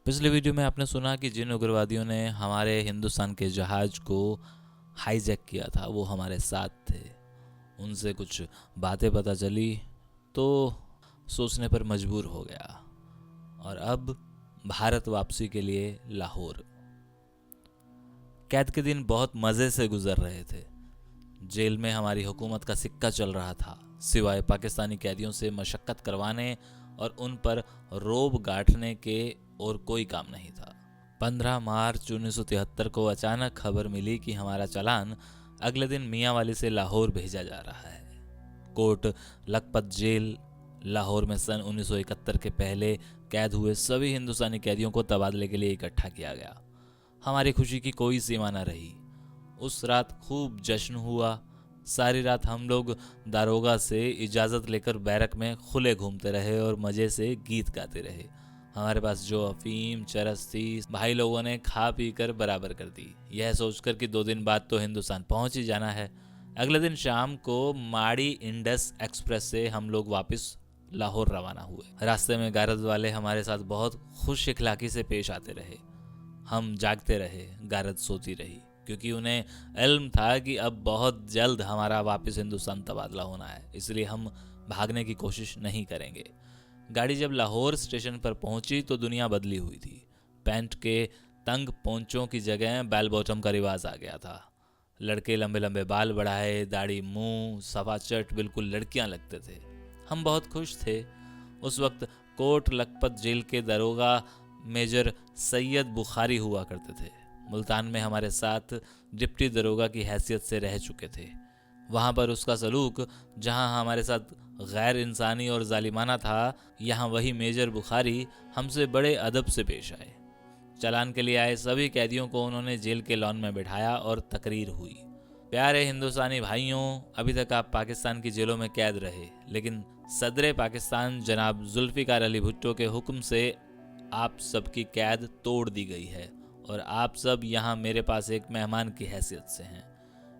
पिछले वीडियो में आपने सुना कि जिन उग्रवादियों ने हमारे हिंदुस्तान के जहाज को हाईजैक किया था वो हमारे साथ थे। उनसे कुछ बातें पता चली तो सोचने पर मजबूर हो गया और अब भारत वापसी के लिए लाहौर। कैद के दिन बहुत मज़े से गुजर रहे थे। जेल में हमारी हुकूमत का सिक्का चल रहा था, सिवाय पाकिस्तानी कैदियों से मशक्क़त करवाने और उन पर रोब गांठने के और कोई काम नहीं था। 15 मार्च 1973 को अचानक खबर मिली कि हमारा चालान अगले दिन मियांवाली से लाहौर भेजा जा रहा है। कोट लखपत जेल लाहौर में सन 1971 के पहले कैद हुए सभी हिंदुस्तानी कैदियों को तबादले के लिए इकट्ठा किया गया। हमारी खुशी की कोई सीमा न रही। उस रात खूब जश्न हुआ। सारी रात हम लोग दारोगा से इजाज़त लेकर बैरक में खुले घूमते रहे और मज़े से गीत गाते रहे। हमारे पास जो अफीम चरस थी भाई लोगों ने खा पी कर बराबर कर दी, यह सोचकर कि 2 दिन बाद तो हिंदुस्तान पहुंच ही जाना है। अगले दिन शाम को माड़ी इंडस एक्सप्रेस से हम लोग वापस लाहौर रवाना हुए। रास्ते में गारद वाले हमारे साथ बहुत खुश इखलाकी से पेश आते रहे। हम जागते रहे, गारद सोती रही, क्योंकि उन्हें इल्म था कि अब बहुत जल्द हमारा वापस हिंदुस्तान तबादला होना है, इसलिए हम भागने की कोशिश नहीं करेंगे। गाड़ी जब लाहौर स्टेशन पर पहुंची तो दुनिया बदली हुई थी। पैंट के तंग पोंचों की जगह बेल बॉटम का रिवाज आ गया था। लड़के लंबे लंबे बाल बढ़ाए, दाढ़ी मुंह सफाचट, बिल्कुल लड़कियां लगते थे। हम बहुत खुश थे। उस वक्त कोट लखपत जेल के दरोगा मेजर सैयद बुखारी हुआ करते थे। मुल्तान में हमारे साथ डिप्टी दरोगा की हैसियत से रह चुके थे। वहाँ पर उसका सलूक जहाँ हमारे साथ गैर इंसानी और जालिमाना था, यहाँ वही मेजर बुखारी हमसे बड़े अदब से पेश आए। चालान के लिए आए सभी कैदियों को उन्होंने जेल के लॉन में बिठाया और तकरीर हुई। प्यारे हिंदुस्तानी भाइयों, अभी तक आप पाकिस्तान की जेलों में कैद रहे, लेकिन सदर पाकिस्तान जनाब जुल्फ़िकार अली भुट्टो के हुक्म से आप सबकी कैद तोड़ दी गई है और आप सब यहाँ मेरे पास एक मेहमान की हैसियत से हैं।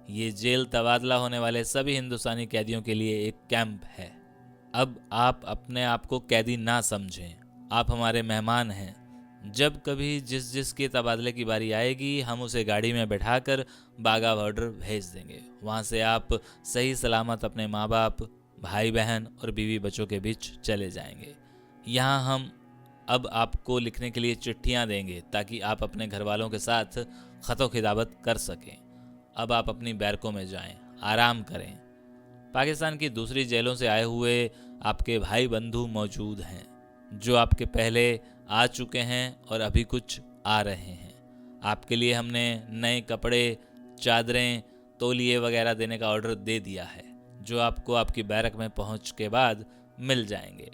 ये जेल तबादला होने वाले सभी हिंदुस्तानी कैदियों के लिए एक कैंप है। अब आप अपने आप को कैदी ना समझें, आप हमारे मेहमान हैं। जब कभी जिस के तबादले की बारी आएगी, हम उसे गाड़ी में बैठाकर बागा बॉर्डर भेज देंगे। वहाँ से आप सही सलामत अपने माँ बाप, भाई बहन और बीवी बच्चों के बीच चले जाएंगे। यहाँ हम अब आपको लिखने के लिए चिट्ठियाँ देंगे ताकि आप अपने घर वालों के साथ ख़तो खिताबत कर सकें। अब आप अपनी बैरकों में जाएं, आराम करें। पाकिस्तान की दूसरी जेलों से आए हुए आपके भाई बंधु मौजूद हैं, जो आपके पहले आ चुके हैं और अभी कुछ आ रहे हैं। आपके लिए हमने नए कपड़े, चादरें, तौलिए वगैरह देने का ऑर्डर दे दिया है, जो आपको आपकी बैरक में पहुंच के बाद मिल जाएंगे।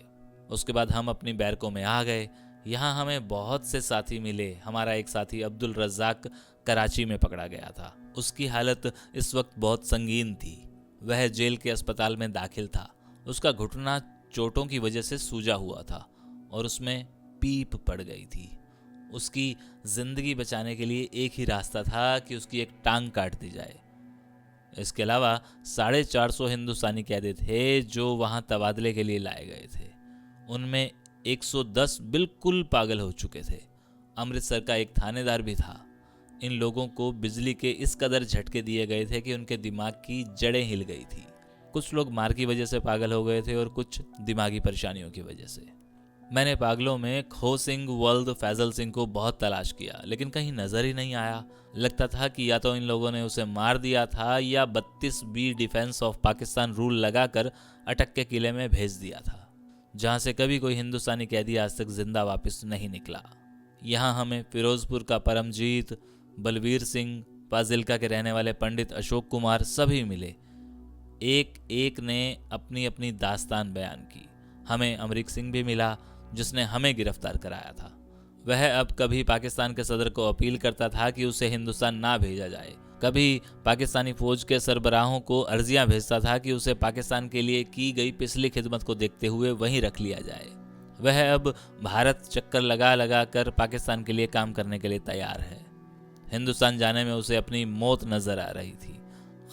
उसके बाद हम अपनी बैरकों में आ गए। यहाँ हमें बहुत से साथी मिले। हमारा एक साथी अब्दुल रज़ाक कराची में पकड़ा गया था। उसकी हालत इस वक्त बहुत संगीन थी। वह जेल के अस्पताल में दाखिल था। उसका घुटना चोटों की वजह से सूजा हुआ था और उसमें पीप पड़ गई थी। उसकी जिंदगी बचाने के लिए एक ही रास्ता था कि उसकी एक टांग काट दी जाए। इसके अलावा 450 हिंदुस्तानी कैदी थे जो वहां तबादले के लिए लाए गए थे। उनमें 110 बिल्कुल पागल हो चुके थे। अमृतसर का एक थानेदार भी था। इन लोगों को बिजली के इस कदर झटके दिए गए थे कि उनके दिमाग की जड़ें हिल गई थी। कुछ लोग मार की वजह से पागल हो गए थे और कुछ दिमागी परेशानियों की वजह से। मैंने पागलों में खो सिंह वल्द फैजल सिंह को बहुत तलाश किया, लेकिन कहीं नजर ही नहीं आया। लगता था कि या तो इन लोगों ने उसे मार दिया था या 32B defence of Pakistan rule लगाकर अटक के किले में भेज दिया था, जहाँ से कभी कोई हिंदुस्तानी कैदी आज तक जिंदा वापस नहीं निकला। यहाँ हमें फिरोजपुर का परमजीत, बलवीर सिंह, फाजिल्का के रहने वाले पंडित अशोक कुमार सभी मिले। एक एक ने अपनी अपनी दास्तान बयान की। हमें अमरीक सिंह भी मिला, जिसने हमें गिरफ्तार कराया था। वह अब कभी पाकिस्तान के सदर को अपील करता था कि उसे हिंदुस्तान ना भेजा जाए, कभी पाकिस्तानी फौज के सरबराहों को अर्जियां भेजता था कि उसे पाकिस्तान के लिए की गई पिछली खिदमत को देखते हुए वहीं रख लिया जाए। वह अब भारत चक्कर लगा लगा कर पाकिस्तान के लिए काम करने के लिए तैयार है। हिंदुस्तान जाने में उसे अपनी मौत नजर आ रही थी।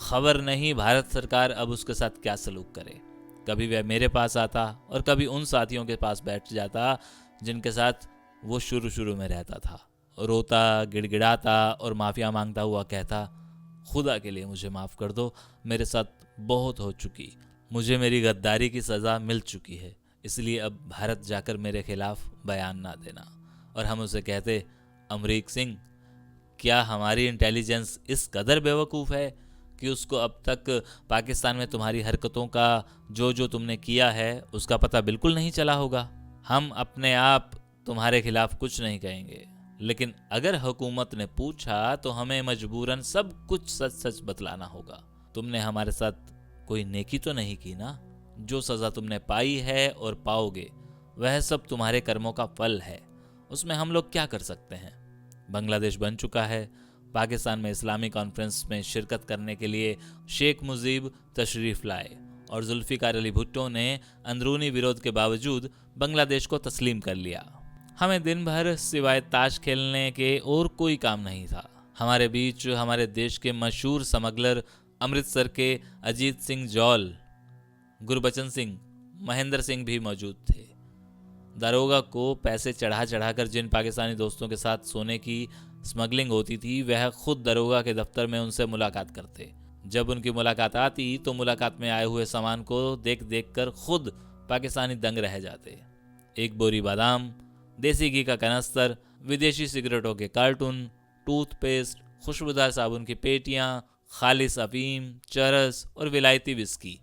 खबर नहीं भारत सरकार अब उसके साथ क्या सलूक करे। कभी वह मेरे पास आता और कभी उन साथियों के पास बैठ जाता जिनके साथ वो शुरू शुरू में रहता था। रोता, गिड़गिड़ाता और माफ़िया मांगता हुआ कहता, खुदा के लिए मुझे माफ़ कर दो, मेरे साथ बहुत हो चुकी, मुझे मेरी गद्दारी की सज़ा मिल चुकी है, इसलिए अब भारत जाकर मेरे खिलाफ बयान ना देना। और हम उसे कहते, अमरीक सिंह, क्या हमारी इंटेलिजेंस इस कदर बेवकूफ़ है कि उसको अब तक पाकिस्तान में तुम्हारी हरकतों का जो तुमने किया है उसका पता बिल्कुल नहीं चला होगा? हम अपने आप तुम्हारे खिलाफ कुछ नहीं कहेंगे, लेकिन अगर हुकूमत ने पूछा तो हमें मजबूरन सब कुछ सच सच बतलाना होगा। तुमने हमारे साथ कोई नेकी तो नहीं की ना? जो सज़ा तुमने पाई है और पाओगे वह सब तुम्हारे कर्मों का फल है, उसमें हम लोग क्या कर सकते हैं? बांग्लादेश बन चुका है। पाकिस्तान में इस्लामी कॉन्फ्रेंस में शिरकत करने के लिए शेख मुजीब तशरीफ़ लाए और जुल्फ़िकार अली भुट्टो ने अंदरूनी विरोध के बावजूद बांग्लादेश को तस्लीम कर लिया। हमें दिन भर सिवाय ताश खेलने के और कोई काम नहीं था। हमारे बीच हमारे देश के मशहूर स्मगलर अमृतसर के अजीत सिंह जौल, गुरबचन सिंह, महेंद्र सिंह भी मौजूद थे। दारोगा को पैसे चढ़ा चढ़ाकर जिन पाकिस्तानी दोस्तों के साथ सोने की स्मगलिंग होती थी, वह खुद दारोगा के दफ्तर में उनसे मुलाकात करते। जब उनकी मुलाकात आती तो मुलाकात में आए हुए सामान को देख देख कर खुद पाकिस्तानी दंग रह जाते। एक बोरी बादाम, देसी घी का कनस्तर, विदेशी सिगरेटों के कार्टून, टूथपेस्ट, खुशबूदार साबुन की पेटियाँ, खालिस अफीम, चरस और विलायती विस्की।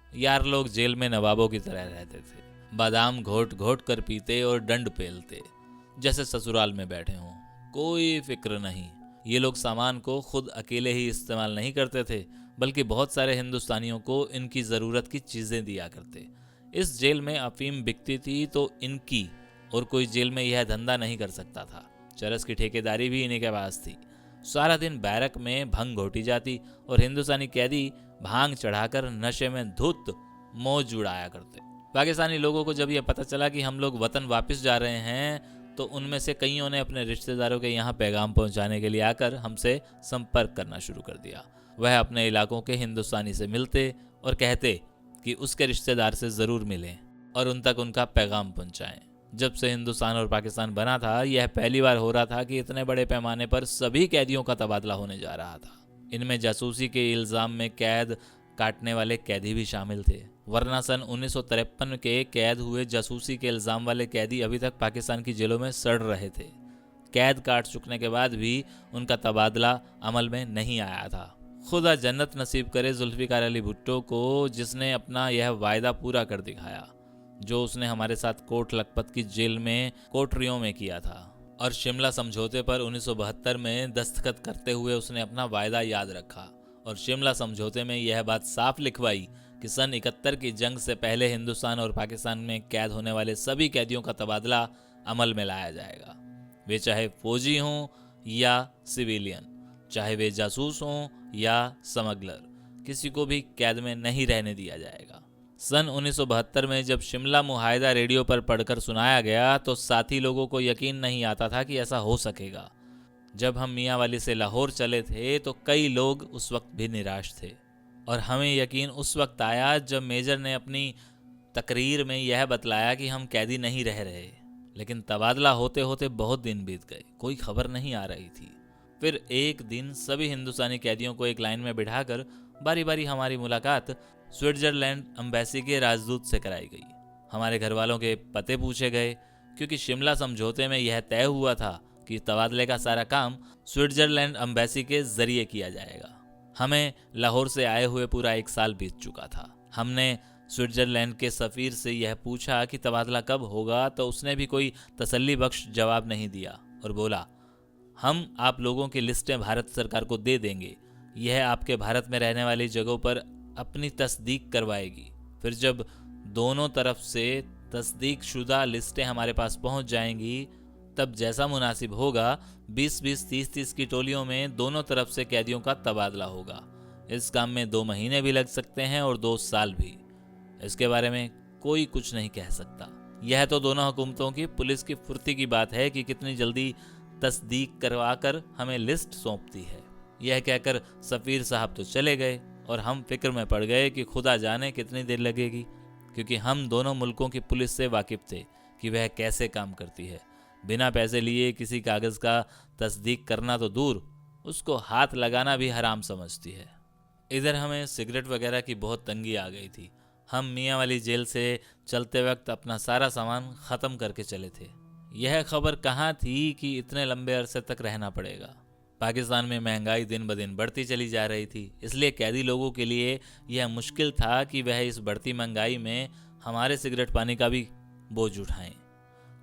यार, लोग जेल में नवाबों की तरह रहते थे। बादाम घोट घोट कर पीते और डंड पेलते, जैसे ससुराल में बैठे हों। कोई फिक्र नहीं। ये लोग सामान को खुद अकेले ही इस्तेमाल नहीं करते थे, बल्कि बहुत सारे हिंदुस्तानियों को इनकी ज़रूरत की चीज़ें दिया करते। इस जेल में अफीम बिकती थी तो इनकी और कोई जेल में यह धंधा नहीं कर सकता था। चरस की ठेकेदारी भी इन्हीं के पास थी। सारा दिन बैरक में भंग घोटी जाती और हिंदुस्तानी कैदी भांग चढ़ाकर नशे में धुत मौज उड़ाया करते। पाकिस्तानी लोगों को जब यह पता चला कि हम लोग वतन वापस जा रहे हैं तो उनमें से कईयों ने अपने रिश्तेदारों के यहाँ पैगाम पहुँचाने के लिए आकर हमसे संपर्क करना शुरू कर दिया। वह अपने इलाकों के हिंदुस्तानी से मिलते और कहते कि उसके रिश्तेदार से ज़रूर मिलें और उन तक उनका पैगाम पहुँचाएँ। जब से हिंदुस्तान और पाकिस्तान बना था, यह पहली बार हो रहा था कि इतने बड़े पैमाने पर सभी कैदियों का तबादला होने जा रहा था। इनमें जासूसी के इल्ज़ाम में कैद काटने वाले कैदी भी शामिल थे, वरना सन 1953 के कैद हुए जासूसी के इल्ज़ाम वाले कैदी अभी तक पाकिस्तान की जेलों में सड़ रहे थे। कैद काट चुकने के बाद भी उनका तबादला अमल में नहीं आया था। खुदा जन्नत नसीब करे जुल्फ़िकार अली भुट्टो को, जिसने अपना यह वायदा पूरा कर दिखाया जो उसने हमारे साथ कोट लखपत की जेल में कोठरियों में किया था। और शिमला समझौते पर 1972 में दस्तखत करते हुए उसने अपना वायदा याद रखा और शिमला समझौते में यह बात साफ लिखवाई कि सन 71 की जंग से पहले हिंदुस्तान और पाकिस्तान में कैद होने वाले सभी कैदियों का तबादला अमल में लाया जाएगा। वे चाहे फौजी हों या सिविलियन, चाहे वे जासूस हों या स्मगलर, किसी को भी कैद में नहीं रहने दिया जाएगा। सन 1972 में जब शिमला मुआहदा रेडियो पर पढ़कर सुनाया गया तो साथी लोगों को यकीन नहीं आता था कि ऐसा हो सकेगा। जब हम मियांवाली से लाहौर चले थे तो कई लोग उस वक्त भी निराश थे और हमें यकीन उस वक्त आया जब मेजर ने अपनी तकरीर में यह बतलाया कि हम कैदी नहीं रह रहे। लेकिन तबादला होते होते बहुत दिन बीत गए, कोई खबर नहीं आ रही थी। फिर एक दिन सभी हिंदुस्तानी कैदियों को एक लाइन में बिठाकर बारी बारी हमारी मुलाकात स्विट्जरलैंड एम्बेसी के राजदूत से कराई गई। हमारे घर वालों के पते पूछे गए, क्योंकि शिमला समझौते में यह तय हुआ था कि तबादले का सारा काम स्विट्जरलैंड एम्बेसी के जरिए किया जाएगा। हमें लाहौर से आए हुए पूरा 1 साल बीत चुका था। हमने स्विट्जरलैंड के सफ़ीर से यह पूछा कि तबादला कब होगा, तो उसने भी कोई तसल्ली बख्श जवाब नहीं दिया और बोला, हम आप लोगों की लिस्टें भारत सरकार को दे देंगे, यह आपके भारत में रहने वाली जगहों पर अपनी तस्दीक करवाएगी। फिर जब दोनों तरफ से तस्दीक शुदा लिस्टें हमारे पास पहुंच जाएंगी, तब जैसा मुनासिब होगा 20-20, 30-30 की टोलियों में दोनों तरफ से कैदियों का तबादला होगा। इस काम में 2 महीने भी लग सकते हैं और 2 साल भी। इसके बारे में कोई कुछ नहीं कह सकता। यह तो दोनों हुकूमतों की पुलिस की फुर्ती की बात है कि कितनी जल्दी तस्दीक करवाकर हमें लिस्ट सौंपती है। यह कहकर सफ़ीर साहब तो चले गए और हम फिक्र में पड़ गए कि खुदा जाने कितनी देर लगेगी, क्योंकि हम दोनों मुल्कों की पुलिस से वाकिफ थे कि वह कैसे काम करती है। बिना पैसे लिए किसी कागज़ का तस्दीक करना तो दूर, उसको हाथ लगाना भी हराम समझती है। इधर हमें सिगरेट वगैरह की बहुत तंगी आ गई थी। हम मियाँ वाली जेल से चलते वक्त अपना सारा सामान ख़त्म करके चले थे। यह खबर कहाँ थी कि इतने लंबे अरसे तक रहना पड़ेगा। पाकिस्तान में महंगाई दिन ब दिन बढ़ती चली जा रही थी, इसलिए कैदी लोगों के लिए यह मुश्किल था कि वह इस बढ़ती महंगाई में हमारे सिगरेट पानी का भी बोझ उठाएं।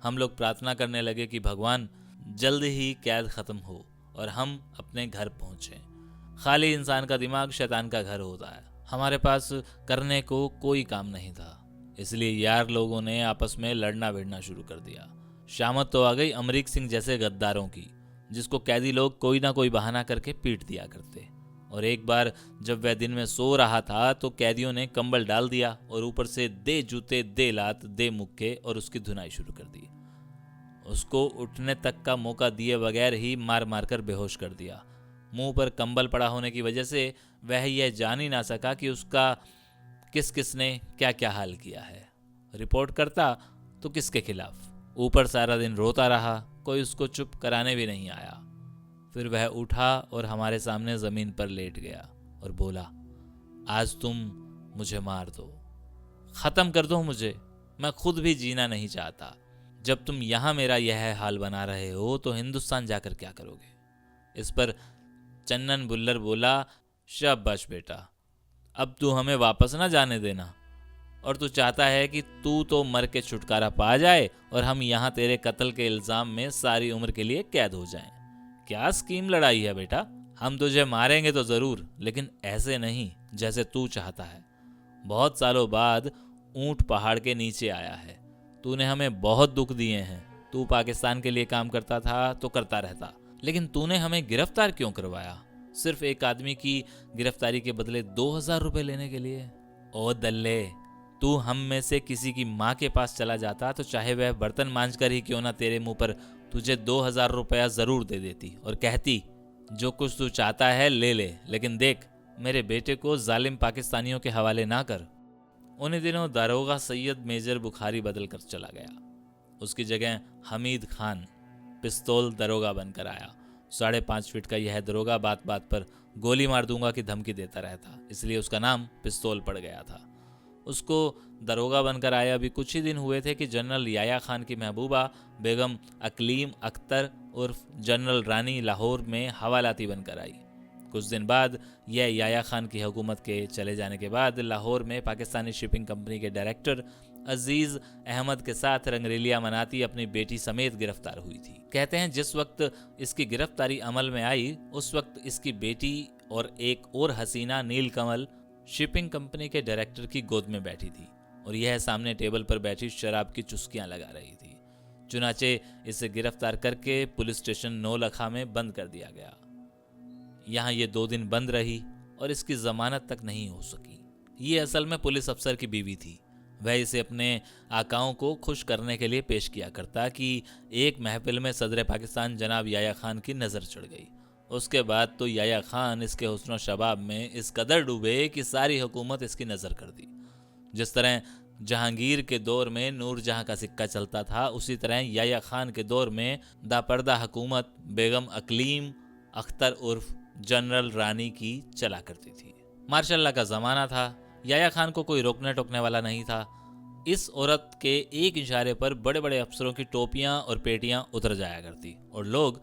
हम लोग प्रार्थना करने लगे कि भगवान जल्द ही कैद ख़त्म हो और हम अपने घर पहुँचें। खाली इंसान का दिमाग शैतान का घर होता है। हमारे पास करने को कोई काम नहीं था, इसलिए यार लोगों ने आपस में लड़ना भिड़ना शुरू कर दिया। शामत तो आ गई अमरीक सिंह जैसे गद्दारों की, जिसको कैदी लोग कोई ना कोई बहाना करके पीट दिया करते। और एक बार जब वह दिन में सो रहा था तो कैदियों ने कंबल डाल दिया और ऊपर से दे जूते, दे लात, दे मुक्के और उसकी धुनाई शुरू कर दी। उसको उठने तक का मौका दिए बगैर ही मार मार कर बेहोश कर दिया। मुंह पर कंबल पड़ा होने की वजह से वह यह जान ही ना सका कि उसका किस किस ने क्या क्या हाल किया है। रिपोर्ट करता तो किसके खिलाफ। ऊपर सारा दिन रोता रहा, कोई उसको चुप कराने भी नहीं आया। फिर वह उठा और हमारे सामने ज़मीन पर लेट गया और बोला, आज तुम मुझे मार दो, ख़त्म कर दो मुझे, मैं खुद भी जीना नहीं चाहता। जब तुम यहाँ मेरा यह हाल बना रहे हो तो हिंदुस्तान जाकर क्या करोगे। इस पर चन्नन बुल्लर बोला, शाबाश बेटा, अब तू हमें वापस ना जाने देना, और तू चाहता है कि तू तो मर के छुटकारा पा जाए और हम यहाँ तेरे कत्ल के इल्ज़ाम में सारी उम्र के लिए कैद हो जाएं। क्या स्कीम लड़ाई है बेटा। हम तुझे मारेंगे तो ज़रूर, लेकिन ऐसे नहीं जैसे तू चाहता है। बहुत सालों बाद ऊंट पहाड़ के नीचे आया है। तूने हमें बहुत दुख दिए हैं। तू पाकिस्तान के लिए काम करता था तो करता रहता, लेकिन तूने हमें गिरफ्तार क्यों करवाया? सिर्फ एक आदमी की गिरफ्तारी के बदले 2000 रुपए लेने के लिए। ओ दल्ले, तू हम में से किसी की माँ के पास चला जाता तो चाहे वह बर्तन मांझ कर ही क्यों ना तेरे मुंह पर तुझे 2000 रुपया ज़रूर दे देती और कहती, जो कुछ तू चाहता है ले ले, लेकिन देख मेरे बेटे को जालिम पाकिस्तानियों के हवाले ना कर। उन्हीं दिनों दारोगा सैयद मेजर बुखारी बदल कर चला गया। उसकी जगह हमीद खान पिस्तौल दरोगा बनकर आया। 5.5 फीट का यह दरोगा बात बात पर गोली मार दूंगा की धमकी देता रहता, इसलिए उसका नाम पिस्तौल पड़ गया था। उसको दरोगा बनकर आया अभी कुछ ही दिन हुए थे कि जनरल याया खान की महबूबा बेगम अकलीम अख्तर उर्फ जनरल रानी लाहौर में हवालाती बनकर आई। कुछ दिन बाद यह याया खान की हुकूमत के चले जाने के बाद लाहौर में पाकिस्तानी शिपिंग कंपनी के डायरेक्टर अजीज़ अहमद के साथ रंगरेलियां मनाती अपनी बेटी समेत गिरफ्तार हुई थी। कहते हैं जिस वक्त इसकी गिरफ्तारी अमल में आई उस वक्त इसकी बेटी और एक और हसीना नीलकमल शिपिंग कंपनी के डायरेक्टर की गोद में बैठी थी और यह सामने टेबल पर बैठी शराब की चुस्कियां लगा रही थी। चुनाचे इसे गिरफ्तार करके पुलिस स्टेशन नौलखा में बंद कर दिया गया। यहाँ ये 2 दिन बंद रही और इसकी जमानत तक नहीं हो सकी। ये असल में पुलिस अफसर की बीवी थी। वह इसे अपने आकाओं को खुश करने के लिए पेश किया करता कि एक महफिल में सदर पाकिस्तान जनाब याया खान की नज़र चढ़ गई। उसके बाद तो याया खान इसके हुस्न शबाब में इस कदर डूबे कि सारी हुकूमत इसकी नज़र कर दी। जिस तरह जहांगीर के दौर में नूरजहां का सिक्का चलता था, उसी तरह याया खान के दौर में दापर्दा हुकूमत बेगम अकलीम अख्तर उर्फ जनरल रानी की चला करती थी। मार्शाल्लाह का ज़माना था। याया खान को कोई रोकने टोकने वाला नहीं था। इस औरत के एक इशारे पर बड़े बड़े अफसरों की टोपियां और पेटियां उतर जाया करती और लोग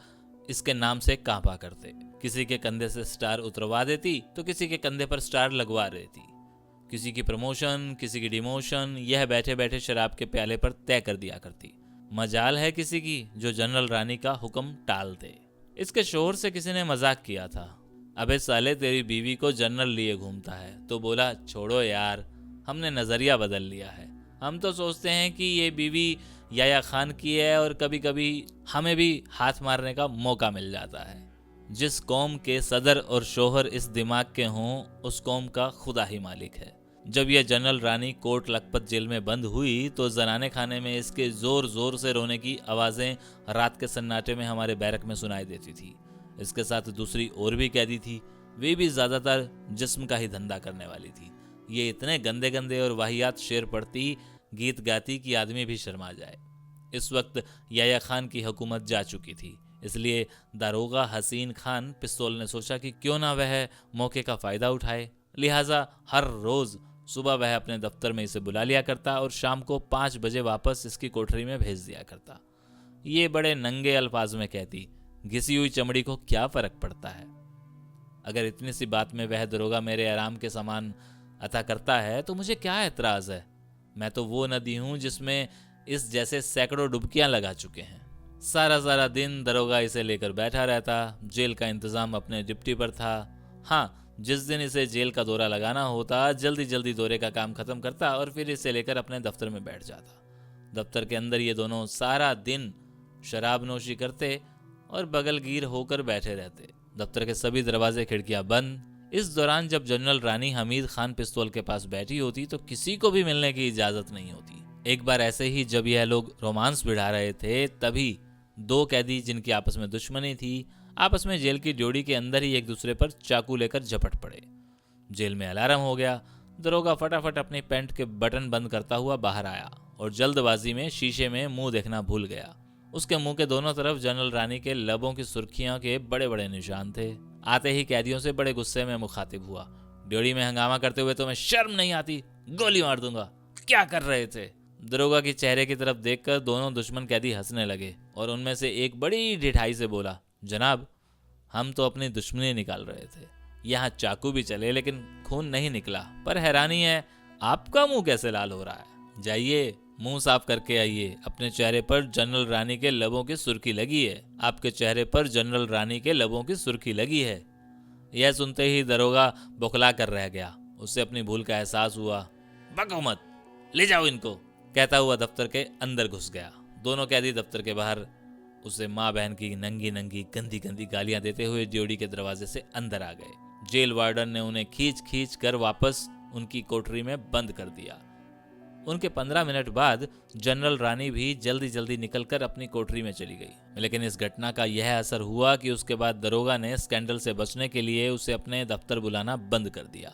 इसके नाम से कांपा करते। किसी के कंधे से स्टार उतरवा देती तो किसी के कंधे पर स्टार लगवा देती। किसी की प्रमोशन, किसी की डिमोशन यह बैठे बैठे शराब के प्याले पर तय कर दिया करती। मजाल है किसी की जो जनरल रानी का हुक्म टाल दे। इसके शोहर से किसी ने मजाक किया था, अबे साले तेरी बीवी को जनरल लिए घूमता है, तो बोला छोड़ो यार, हमने नज़रिया बदल लिया है। हम तो सोचते हैं कि ये बीवी याया खान की है और कभी कभी हमें भी हाथ मारने का मौका मिल जाता है। जिस कौम के सदर और शोहर इस दिमाग के हों उस कौम का खुदा ही मालिक है। जब यह जनरल रानी कोट लखपत जेल में बंद हुई तो जनाने खाने में इसके जोर जोर से रोने की आवाज़ें रात के सन्नाटे में हमारे बैरक में सुनाई देती थी। इसके साथ दूसरी और भी कैदी थी, वे भी ज़्यादातर जिस्म का ही धंधा करने वाली थी। ये इतने गंदे गंदे और वाहियात शेर पढ़ती, गीत गाती कि आदमी भी शर्मा जाए। इस वक्त याया खान की हुकूमत जा चुकी थी, इसलिए दारोगा हसीन खान पिस्तौल ने सोचा कि क्यों ना वह मौके का फ़ायदा उठाए। लिहाजा हर रोज़ सुबह वह अपने दफ्तर में इसे बुला लिया करता और शाम को 5 बजे वापस इसकी कोठरी में भेज दिया करता। ये बड़े नंगे अल्फाज में कहती, घिसी हुई चमड़ी को क्या फ़र्क पड़ता है। अगर इतनी सी बात में वह दरोगा मेरे आराम के सामान अता करता है तो मुझे क्या एतराज़ है। मैं तो वो नदी हूँ जिसमें इस जैसे सैकड़ों डुबकियां लगा चुके हैं। सारा सारा दिन दरोगा इसे लेकर बैठा रहता। जेल का इंतज़ाम अपने डिप्टी पर था। हाँ, जिस दिन इसे जेल का दौरा लगाना होता जल्दी जल्दी दौरे का काम ख़त्म करता और फिर इसे लेकर अपने दफ्तर में बैठ जाता। दफ्तर के अंदर ये दोनों सारा दिन शराब नोशी करते और बगलगीर होकर बैठे रहते। दफ्तर के सभी दरवाजे खिड़कियां बंद। इस दौरान जब जनरल रानी हमीद खान पिस्तौल के पास बैठी होती तो किसी को भी मिलने की इजाज़त नहीं होती। एक बार ऐसे ही जब यह लोग रोमांस बिढ़ा रहे थे तभी 2 कैदी जिनकी आपस में दुश्मनी थी, आपस में जेल की ड्योढ़ी के अंदर ही एक दूसरे पर चाकू लेकर झपट पड़े। जेल में अलार्म हो गया। दरोगा फटाफट अपनी पैंट के बटन बंद करता हुआ बाहर आया और जल्दबाजी में शीशे में मुंह देखना भूल गया। उसके मुंह के दोनों तरफ जनरल रानी के लबों की सुर्खियों के बड़े बड़े निशान थे। आते ही कैदियों से बड़े गुस्से में मुखातिब हुआ, ड्योढ़ी में हंगामा करते हुए तुम्हें शर्म नहीं आती? गोली मार दूंगा। क्या कर रहे थे? दरोगा के चेहरे की तरफ देखकर दोनों दुश्मन कैदी हंसने लगे और उनमें से एक बड़ी ढिठाई से बोला, जनाब, हम तो अपनी दुश्मनी निकाल रहे थे। यहाँ चाकू भी चले लेकिन खून नहीं निकला, पर हैरानी है आपका मुंह कैसे लाल हो रहा है। जाइए मुंह साफ करके आइए। अपने चेहरे पर जनरल रानी के लबों की सुर्खी लगी है। आपके चेहरे पर जनरल रानी के लबों की सुर्खी लगी है। यह सुनते ही दरोगा बौखला कर रह गया। उसे अपनी भूल का एहसास हुआ। बको मत, ले जाओ इनको, कहता हुआ दफ्तर के अंदर घुस गया। दोनों कैदी दफ्तर के बाहर उसे माँ बहन की नंगी नंगी गंदी गंदी गालियां देते हुए ड्योढ़ी के दरवाजे से अंदर आ गए। जेल वार्डन ने उन्हें खींच खींच कर वापस उनकी कोठरी में बंद कर दिया। उनके 15 मिनट बाद जनरल रानी भी जल्दी जल्दी निकलकर अपनी कोठरी में चली गई। लेकिन इस घटना का यह असर हुआ कि उसके बाद दरोगा ने स्कैंडल से बचने के लिए उसे अपने दफ्तर बुलाना बंद कर दिया।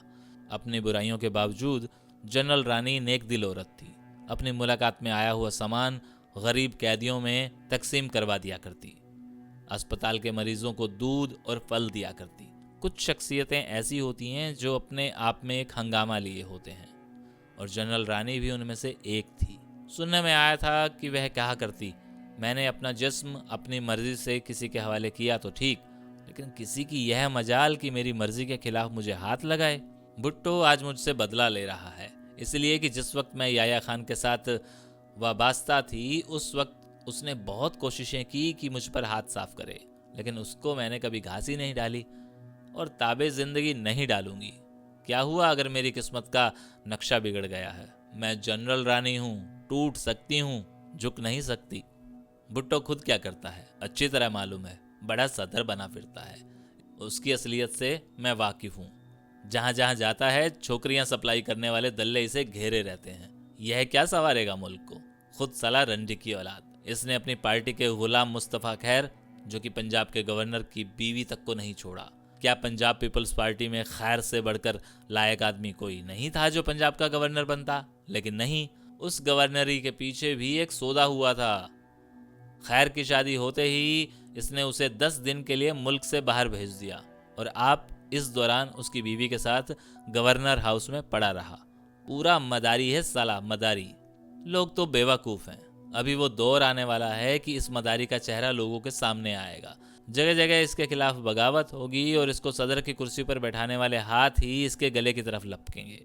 अपनी बुराइयों के बावजूद जनरल रानी नेक दिल औरत थी। अपनी मुलाकात में आया हुआ सामान गरीब कैदियों में तकसीम करवा दिया करती। अस्पताल के मरीजों को दूध और फल दिया करती। कुछ शख्सियतें ऐसी होती हैं जो अपने आप में एक हंगामा लिए होते हैं और जनरल रानी भी उनमें से एक थी। सुनने में आया था कि वह कहा करती, मैंने अपना जिस्म अपनी मर्जी से किसी के हवाले किया तो ठीक, लेकिन किसी की यह मजाल कि मेरी मर्जी के खिलाफ मुझे हाथ लगाए। भुट्टो आज मुझसे बदला ले रहा है, इसलिए कि जिस वक्त मैं याया खान के साथ वाबस्ता थी उस वक्त उसने बहुत कोशिशें की कि मुझ पर हाथ साफ करे, लेकिन उसको मैंने कभी घास ही नहीं डाली और ताबे जिंदगी नहीं डालूंगी। क्या हुआ अगर मेरी किस्मत का नक्शा बिगड़ गया है? मैं जनरल रानी हूँ, टूट सकती हूँ, झुक नहीं सकती। भुट्टो खुद क्या करता है अच्छी तरह मालूम है। बड़ा सदर बना फिरता है। उसकी असलियत से मैं वाकिफ हूँ। जहाँ जहाँ जाता है छोकरियाँ सप्लाई करने वाले दल्ले इसे घेरे रहते हैं। यह क्या संवारेगा मुल्क को? खुद साला रंडी की औलाद। इसने अपनी पार्टी के गुलाम मुस्तफ़ा खैर, जो कि पंजाब के गवर्नर की बीवी तक को नहीं छोड़ा। क्या पंजाब पीपल्स पार्टी में खैर से बढ़कर लायक आदमी कोई नहीं था जो पंजाब का गवर्नर बनता? लेकिन नहीं, उस गवर्नरी के पीछे भी एक सौदा हुआ था। खैर की शादी होते ही इसने उसे 10 दिन के लिए मुल्क से बाहर भेज दिया और आप इस दौरान उसकी बीवी के साथ गवर्नर हाउस में पड़ा रहा। पूरा मदारी है साला, मदारी। लोग तो बेवकूफ़ हैं। अभी वो दौर आने वाला है कि इस मदारी का चेहरा लोगों के सामने आएगा। जगह जगह इसके खिलाफ बगावत होगी और इसको सदर की कुर्सी पर बैठाने वाले हाथ ही इसके गले की तरफ लपकेंगे।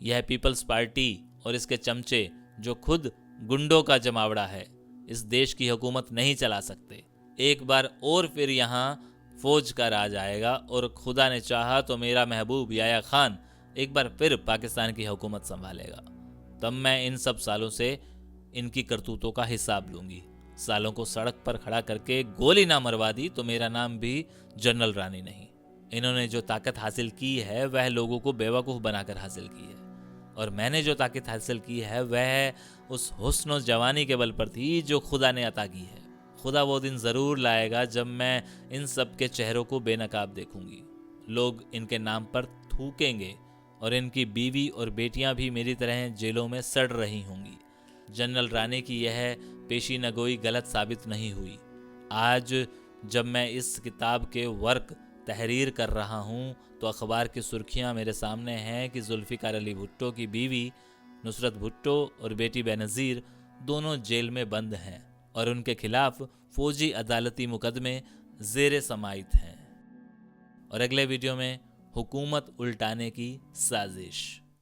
यह पीपल्स पार्टी और इसके चमचे, जो खुद गुंडों का जमावड़ा है, इस देश की हुकूमत नहीं चला सकते। एक बार और फिर यहाँ फौज का राज आएगा और खुदा ने चाहा तो मेरा महबूब याया खान एक बार फिर पाकिस्तान की हुकूमत संभालेगा। तब मैं इन सब सालों से इनकी करतूतों का हिसाब लूंगी। सालों को सड़क पर खड़ा करके गोली ना मरवा दी तो मेरा नाम भी जनरल रानी नहीं। इन्होंने जो ताकत हासिल की है वह लोगों को बेवकूफ़ बनाकर हासिल की है, और मैंने जो ताकत हासिल की है वह उस हुस्न और जवानी के बल पर थी जो खुदा ने अता की है। खुदा वो दिन ज़रूर लाएगा जब मैं इन सब के चेहरों को बेनकाब देखूंगी। लोग इनके नाम पर थूकेंगे और इनकी बीवी और बेटियां भी मेरी तरह जेलों में सड़ रही होंगी। जनरल रानी की यह पेशीनगोई गलत साबित नहीं हुई। आज जब मैं इस किताब के वर्क तहरीर कर रहा हूँ तो अखबार की सुर्खियाँ मेरे सामने हैं कि जुल्फ़िकार अली भुट्टो की बीवी नुसरत भुट्टो और बेटी बेनज़ीर दोनों जेल में बंद हैं और उनके खिलाफ फौजी अदालती मुकदमे ज़ेरे समाइत हैं। और अगले वीडियो में हुकूमत उल्टाने की साजिश।